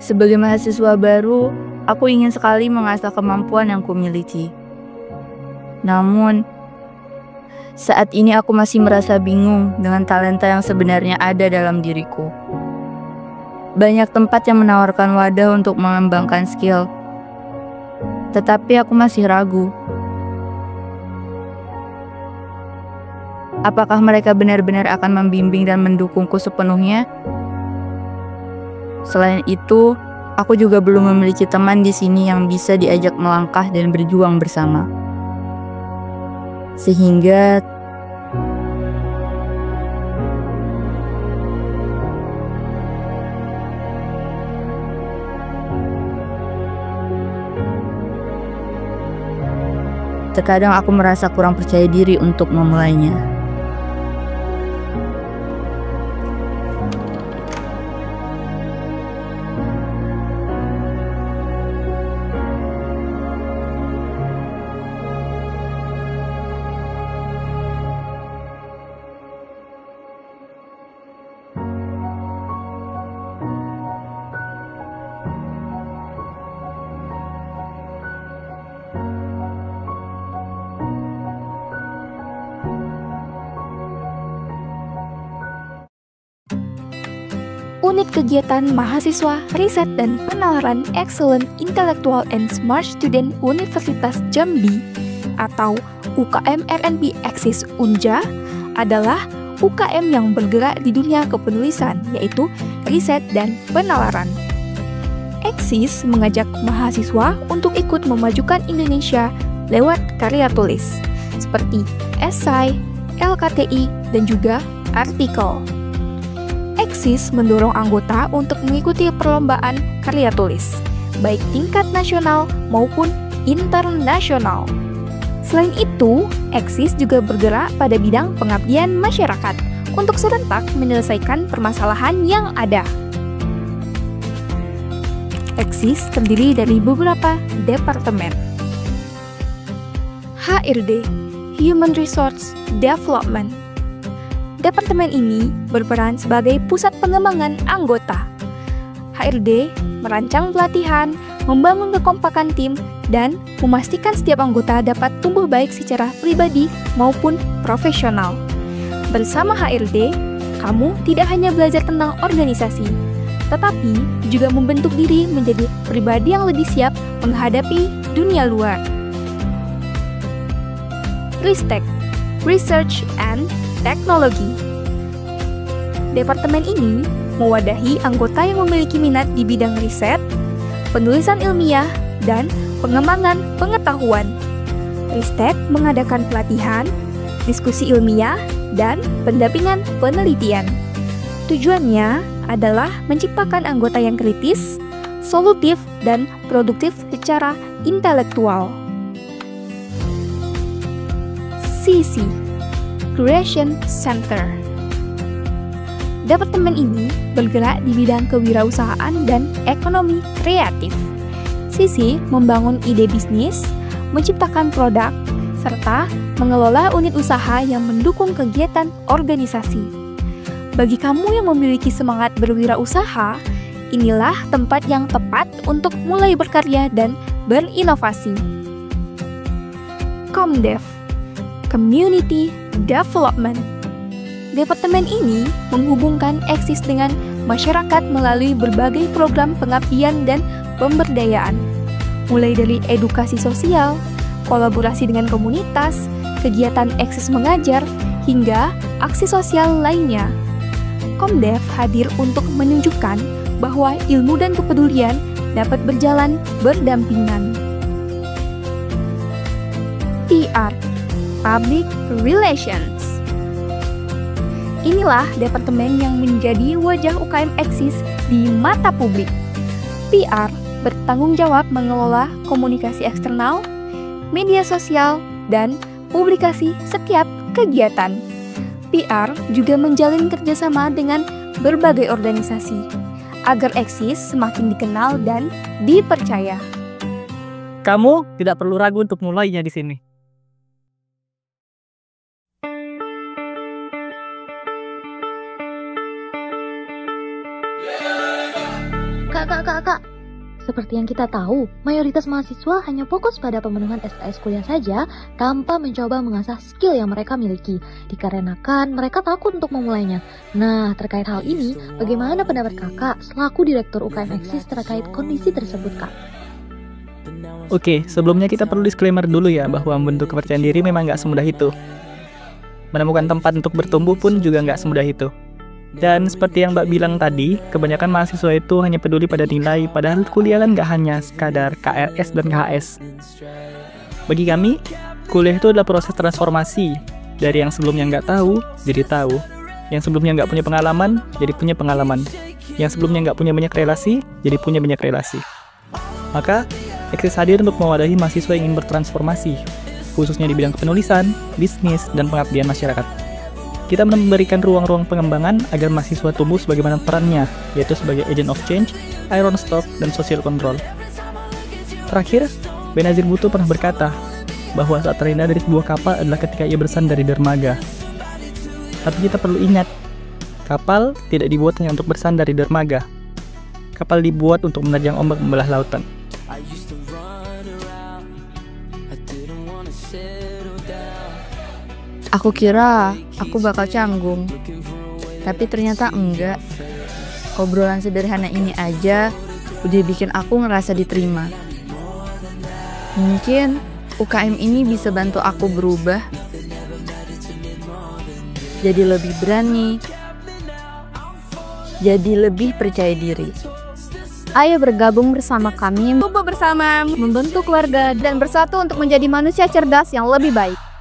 Sebagai mahasiswa baru, aku ingin sekali mengasah kemampuan yang kumiliki. Namun, saat ini aku masih merasa bingung dengan talenta yang sebenarnya ada dalam diriku. Banyak tempat yang menawarkan wadah untuk mengembangkan skill, tetapi aku masih ragu. Apakah mereka benar-benar akan membimbing dan mendukungku sepenuhnya? Selain itu, aku juga belum memiliki teman di sini yang bisa diajak melangkah dan berjuang bersama. Sehingga terkadang aku merasa kurang percaya diri untuk memulainya. Unit kegiatan mahasiswa riset dan penalaran Excellent Intellectual and Smart Student Universitas Jambi atau UKM RNB Axis Unja adalah UKM yang bergerak di dunia kepenulisan, yaitu riset dan penalaran. Axis mengajak mahasiswa untuk ikut memajukan Indonesia lewat karya tulis, seperti esai, LKTI, dan juga artikel. Axis mendorong anggota untuk mengikuti perlombaan karya tulis, baik tingkat nasional maupun internasional. Selain itu, Axis juga bergerak pada bidang pengabdian masyarakat untuk serentak menyelesaikan permasalahan yang ada. Axis terdiri dari beberapa departemen. HRD, Human Resource Development. Departemen ini berperan sebagai pusat pengembangan anggota. HRD merancang pelatihan, membangun kekompakan tim, dan memastikan setiap anggota dapat tumbuh baik secara pribadi maupun profesional. Bersama HRD, kamu tidak hanya belajar tentang organisasi, tetapi juga membentuk diri menjadi pribadi yang lebih siap menghadapi dunia luar. Ristek, Research and Teknologi. Departemen ini mewadahi anggota yang memiliki minat di bidang riset, penulisan ilmiah, dan pengembangan pengetahuan. Ristek mengadakan pelatihan, diskusi ilmiah, dan pendampingan penelitian. Tujuannya adalah menciptakan anggota yang kritis, solutif, dan produktif secara intelektual. CC, Creation Center. Departemen ini bergerak di bidang kewirausahaan dan ekonomi kreatif. CC membangun ide bisnis, menciptakan produk, serta mengelola unit usaha yang mendukung kegiatan organisasi. Bagi kamu yang memiliki semangat berwirausaha, inilah tempat yang tepat untuk mulai berkarya dan berinovasi. Comdev, Community Development. Departemen ini menghubungkan Axis dengan masyarakat melalui berbagai program pengabdian dan pemberdayaan, mulai dari edukasi sosial, kolaborasi dengan komunitas, kegiatan Axis mengajar, hingga aksi sosial lainnya. Comdev hadir untuk menunjukkan bahwa ilmu dan kepedulian dapat berjalan berdampingan. PR, Public Relations. Inilah departemen yang menjadi wajah UKM Axis di mata publik. PR bertanggung jawab mengelola komunikasi eksternal, media sosial, dan publikasi setiap kegiatan. PR juga menjalin kerjasama dengan berbagai organisasi, agar Axis semakin dikenal dan dipercaya. Kamu tidak perlu ragu untuk mulainya di sini. Kak. Seperti yang kita tahu, mayoritas mahasiswa hanya fokus pada pemenuhan SKS kuliah saja tanpa mencoba mengasah skill yang mereka miliki, dikarenakan mereka takut untuk memulainya. Nah, terkait hal ini, bagaimana pendapat kakak selaku Direktur UKM Eksis terkait kondisi tersebut, Kak? Oke, sebelumnya kita perlu disclaimer dulu ya, bahwa membentuk kepercayaan diri memang nggak semudah itu. Menemukan tempat untuk bertumbuh pun juga nggak semudah itu. Dan seperti yang Mbak bilang tadi, kebanyakan mahasiswa itu hanya peduli pada nilai, padahal kuliah kan nggak hanya sekadar KRS dan KHS. Bagi kami, kuliah itu adalah proses transformasi, dari yang sebelumnya nggak tahu, jadi tahu. Yang sebelumnya nggak punya pengalaman, jadi punya pengalaman. Yang sebelumnya nggak punya banyak relasi, jadi punya banyak relasi. Maka, Eksis hadir untuk mewadahi mahasiswa yang ingin bertransformasi, khususnya di bidang kepenulisan, bisnis, dan pengabdian masyarakat. Kita memberikan ruang-ruang pengembangan agar mahasiswa tumbuh sebagaimana perannya, yaitu sebagai agent of change, iron stock, dan social control. Terakhir, Benazir Bhutto pernah berkata bahwa saat terindah dari sebuah kapal adalah ketika ia bersandar di dermaga. Tapi kita perlu ingat, kapal tidak dibuat hanya untuk bersandar di dermaga. Kapal dibuat untuk menerjang ombak membelah lautan. Aku kira aku bakal canggung, tapi ternyata enggak. Obrolan sederhana ini aja udah bikin aku ngerasa diterima. Mungkin UKM ini bisa bantu aku berubah, jadi lebih berani, jadi lebih percaya diri. Ayo bergabung bersama kami, Tumbuh bersama, membentuk keluarga, dan bersatu untuk menjadi manusia cerdas yang lebih baik.